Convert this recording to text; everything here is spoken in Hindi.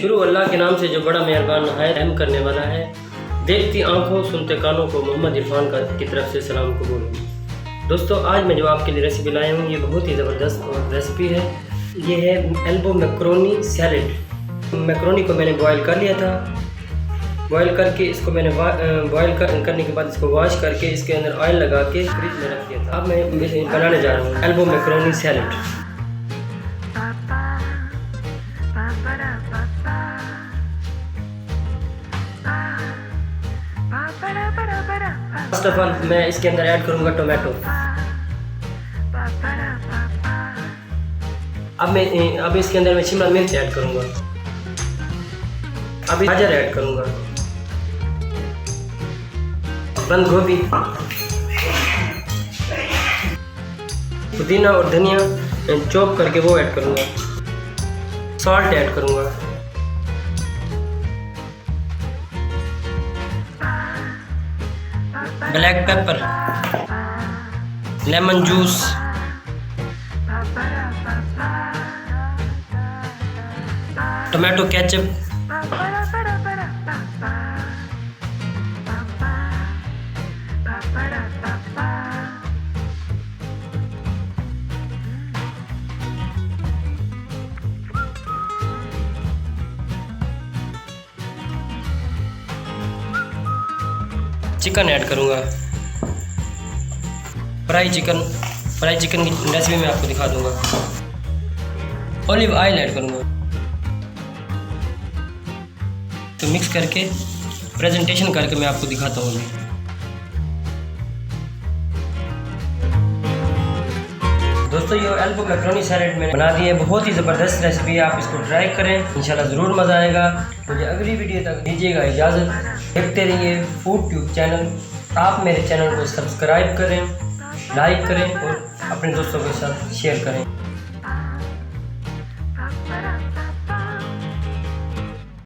शुरू अल्लाह के नाम से जो बड़ा मेहरबान है, रहम करने वाला है। देखती आंखों सुनते कानों को मोहम्मद इरफान की तरफ से सलाम कबूल। दोस्तों आज मैं जो आपके लिए रेसिपी लाया हूँ ये बहुत ही ज़बरदस्त रेसिपी है। ये है एल्बो मैक्रोनी सैलेड। मैक्रोनी को मैंने बॉयल कर लिया था। बॉयल करके इसको मैंने बॉयल करने के बाद इसको वॉश करके इसके अंदर ऑयल लगा के फ्रिज में रख दिया था। अब मैं बनाने जा रहा हूँ elbow macaroni salad. First of all मैं इसके अंदर ऐड करूँगा टोमेटो। अब इसके अंदर मैं शिमला मिर्च ऐड करूँगा। अब गाजर ऐड करूँगा, बंद गोभी, पुदीना और धनिया चॉप करके वो ऐड करूँगा। सॉल्ट ऐड करूँगा, black pepper, lemon juice, tomato ketchup, chicken add करूँगा। फ्राई चिकन की रेसिपी मैं आपको दिखा दूँगा। ऑलिव ऑयल ऐड करूँगा। तो मिक्स करके प्रेजेंटेशन करके मैं आपको दिखाता हूँ। दोस्तों ये एल्बो मैक्रोनी सैलेड मैंने बना दी है। बहुत ही ज़बरदस्त रेसिपी है, आप इसको ट्राई करें, इंशाल्लाह ज़रूर मज़ा आएगा। मुझे अगली वीडियो तक दीजिएगा इजाज़त। देखते रहिए फूड ट्यूब चैनल। आप मेरे चैनल को सब्सक्राइब करें, लाइक करें और अपने दोस्तों के साथ शेयर करें।